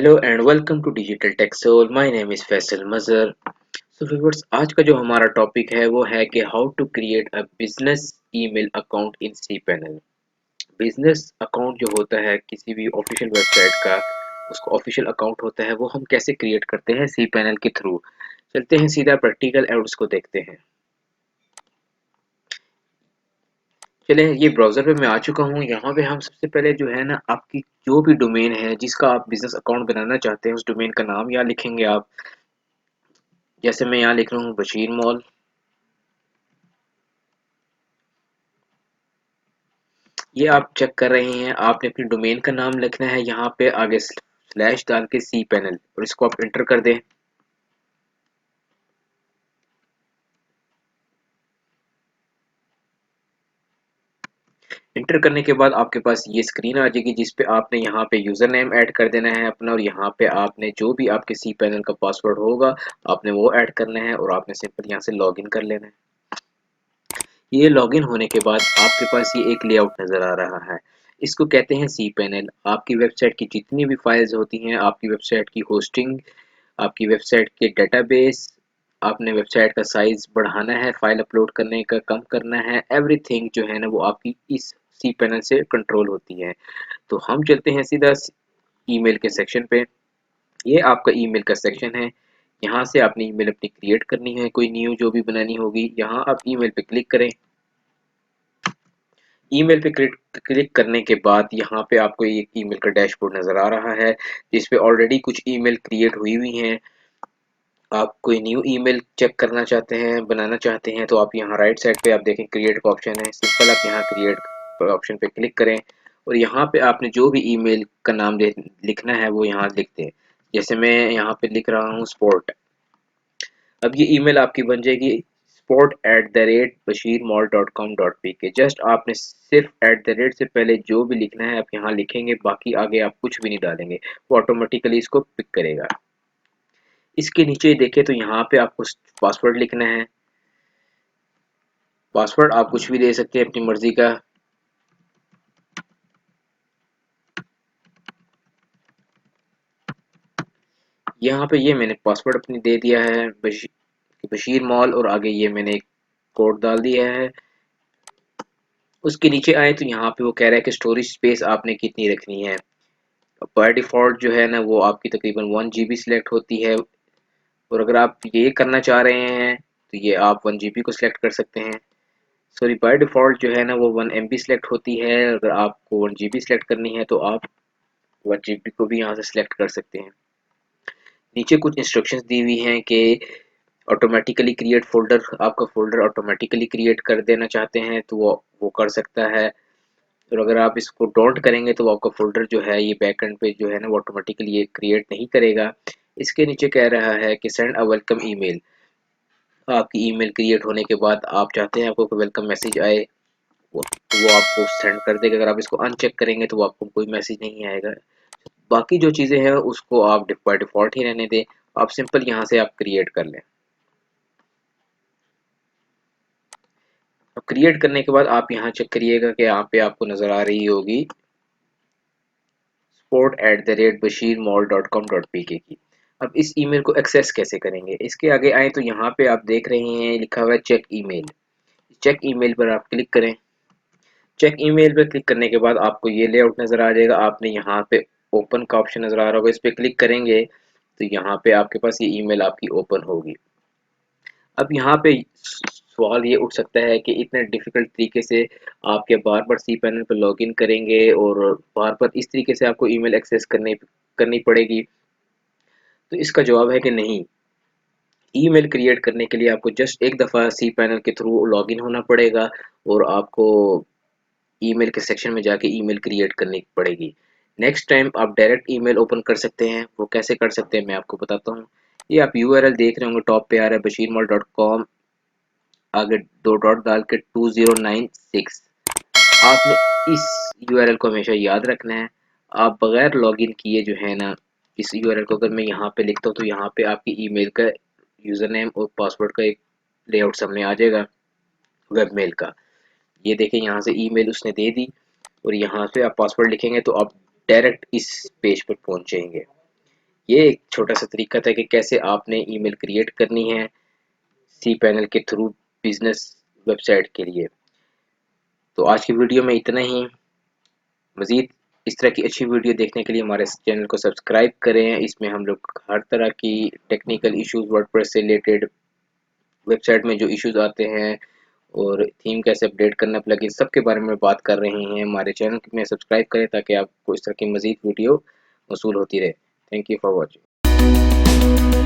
Hello and welcome to digital tech soul. My name is Faisal Mazhar. So viewers, आज का जो हमारा टॉपिक है वो है कि how to create a business email account in C panel. Business account जो होता है किसी भी ऑफिशियल वेबसाइट का, उसका ऑफिशियल अकाउंट होता है, वो हम कैसे क्रिएट करते हैं सी पैनल के थ्रू। चलते हैं सीधा प्रैक्टिकल और उसको देखते हैं। चलें, ये ब्राउज़र पे मैं आ चुका हूँ। यहाँ पे हम सबसे पहले जो है ना, आपकी जो भी डोमेन है जिसका आप बिजनेस अकाउंट बनाना चाहते हैं, उस डोमेन का नाम यहाँ लिखेंगे आप। जैसे मैं यहाँ लिख रहा हूँ बशीर मॉल। ये आप चेक कर रहे हैं, आपने अपनी डोमेन का नाम लिखना है यहाँ पे, आगे स्लैश डाल के सी पैनल, और इसको आप इंटर कर दें। इंटर करने के बाद आपके पास ये स्क्रीन आ जाएगी जिस पे आपने यहाँ पे यूज़र नेम ऐड कर देना है अपना, और यहाँ पे आपने जो भी आपके सी पैनल का पासवर्ड होगा आपने वो ऐड करना है, और आपने सिंपल यहाँ से लॉगिन कर लेना है। ये लॉगिन होने के बाद आपके पास ये एक लेआउट नज़र आ रहा है। इसको कहते हैं सी पैनल। आपकी वेबसाइट की जितनी भी फाइल्स होती हैं, आपकी वेबसाइट की होस्टिंग, आपकी वेबसाइट के डेटाबेस, आपने वेबसाइट का साइज बढ़ाना है, फाइल अपलोड करने का कम करना है, एवरीथिंग जो है ना वो आपकी इस सी पैनल से कंट्रोल होती है। तो हम चलते हैं सीधा ईमेल के सेक्शन पे। ये आपका ईमेल का सेक्शन है। यहाँ से आपने ईमेल अपनी क्रिएट करनी है, कोई न्यू जो भी बनानी होगी। यहाँ आप ईमेल पे क्लिक करें। ईमेल पे क्लिक क्लिक करने के बाद यहाँ पे आपको एक ईमेल का डैशबोर्ड नज़र आ रहा है जिस पे ऑलरेडी कुछ ईमेल क्रिएट हुई हुई हैं। आप कोई न्यू ईमेल चेक करना चाहते हैं, बनाना चाहते हैं, तो आप यहाँ राइट साइड पे आप देखें क्रिएट का ऑप्शन है। सिंपल आप यहाँ क्रिएट ऑप्शन पे क्लिक करें, और यहाँ पे आपने जो भी ईमेल का नाम लिखना है वो यहाँ लिख दें। जैसे मैं यहाँ पे लिख रहा हूँ स्पोर्ट। अब ये ईमेल आपकी बन जाएगी sport@bashirmall.com.pk। जस्ट आपने सिर्फ एट द रेट से पहले जो भी लिखना है आप यहाँ लिखेंगे, बाकी आगे आप कुछ भी नहीं डालेंगे, वो ऑटोमेटिकली इसको पिक करेगा। इसके नीचे देखें तो यहाँ पे आपको पासवर्ड लिखना है। पासवर्ड आप कुछ भी दे सकते हैं अपनी मर्जी का। यहाँ पे ये मैंने पासवर्ड अपनी दे दिया है बशीर मॉल, और आगे ये मैंने एक कोड डाल दिया है। उसके नीचे आए तो यहाँ पे वो कह रहा है कि स्टोरेज स्पेस आपने कितनी रखनी है। बाय डिफ़ॉल्ट जो है ना वो आपकी तकरीबन 1 जीबी सिलेक्ट होती है, और अगर आप ये करना चाह रहे हैं तो ये आप 1 जीबी को सिलेक्ट कर सकते हैं। सॉरी, बाय डिफ़ॉल्ट जो है ना वो 1 एमबी सिलेक्ट होती है। अगर आपको 1 जीबी सिलेक्ट करनी है तो आप 1 जीबी को भी यहाँ से सिलेक्ट कर सकते हैं। नीचे कुछ इंस्ट्रक्शंस दी हुई हैं कि ऑटोमेटिकली क्रिएट फ़ोल्डर, आपका फ़ोल्डर ऑटोमेटिकली क्रिएट कर देना चाहते हैं तो वो कर सकता है। और अगर आप इसको डोंट करेंगे तो आपका फ़ोल्डर जो है ये बैकएंड पे जो है ना वो ऑटोमेटिकली ये क्रिएट नहीं करेगा। इसके नीचे कह रहा है कि सेंड अ वेलकम ईमेल। आपकी ईमेल क्रिएट होने के बाद आप चाहते हैं आपको कोई वेलकम मैसेज आए, वो आपको सेंड कर देगा। अगर आप इसको अनचेक करेंगे तो वो आपको कोई मैसेज नहीं आएगा। बाकी जो चीज़ें हैं उसको आप बाय डिफ़ॉल्ट ही रहने दें। आप सिंपल यहाँ से आप क्रिएट कर लें। अब क्रिएट करने के बाद आप यहाँ चेक करिएगा कि यहाँ पे आपको नज़र आ रही होगी sport@bashirmall.com.pk की। अब इस ईमेल को एक्सेस कैसे करेंगे, इसके आगे आए तो यहाँ पे आप देख रहे हैं लिखा हुआ है चेक ईमेल। चेक ईमेल पर आप क्लिक करें। चेक ईमेल पर क्लिक करने के बाद आपको ये लेआउट नज़र आ जाएगा। आपने यहाँ पे ओपन का ऑप्शन नज़र आ रहा होगा, इस पर क्लिक करेंगे तो यहाँ पे आपके पास ये ईमेल आपकी ओपन होगी। अब यहाँ पे सवाल ये उठ सकता है कि इतने डिफ़िकल्ट तरीके से आप क्या बार-बार सी पैनल पर लॉगिन करेंगे और बार-बार इस तरीके से आपको ईमेल एक्सेस करनी पड़ेगी? तो इसका जवाब है कि नहीं। ईमेल क्रिएट करने के लिए आपको जस्ट एक दफ़ा सी पैनल के थ्रू लॉगिन होना पड़ेगा, और आपको ईमेल के सेक्शन में जाके ईमेल क्रिएट करनी पड़ेगी। नेक्स्ट टाइम आप डायरेक्ट ईमेल ओपन कर सकते हैं। वो कैसे कर सकते हैं मैं आपको बताता हूँ। ये आप यूआरएल देख रहे होंगे, टॉप पे आ रहा है bashirmall.com, आगे 2 डॉट डाल के 2096। आपने इस यूआरएल को हमेशा याद रखना है। आप बगैर लॉगिन किए जो है ना, इस यूआरएल को अगर मैं यहाँ पे लिखता हूँ तो यहाँ पे आपकी ईमेल का यूज़र नेम और पासवर्ड का एक लेआउट सामने आ जाएगा वेब मेल का। ये देखें, यहाँ से ईमेल उसने दे दी, और यहाँ से आप पासवर्ड लिखेंगे तो आप डायरेक्ट इस पेज पर पहुँचेंगे। ये एक छोटा सा तरीका था कि कैसे आपने ईमेल क्रिएट करनी है cPanel के थ्रू बिजनेस वेबसाइट के लिए। तो आज की वीडियो में इतना ही। मज़ीद इस तरह की अच्छी वीडियो देखने के लिए हमारे चैनल को सब्सक्राइब करें। इसमें हम लोग हर तरह की टेक्निकल इश्यूज वर्डप्रेस से रिलेटेड, वेबसाइट में जो इश्यूज आते हैं और थीम कैसे अपडेट करना, प्लगइन, सब के बारे में बात कर रहे हैं। हमारे चैनल में सब्सक्राइब करें ताकि आपको इस तरह की मज़ीद वीडियो मौसूल होती रहे। Thank you for watching.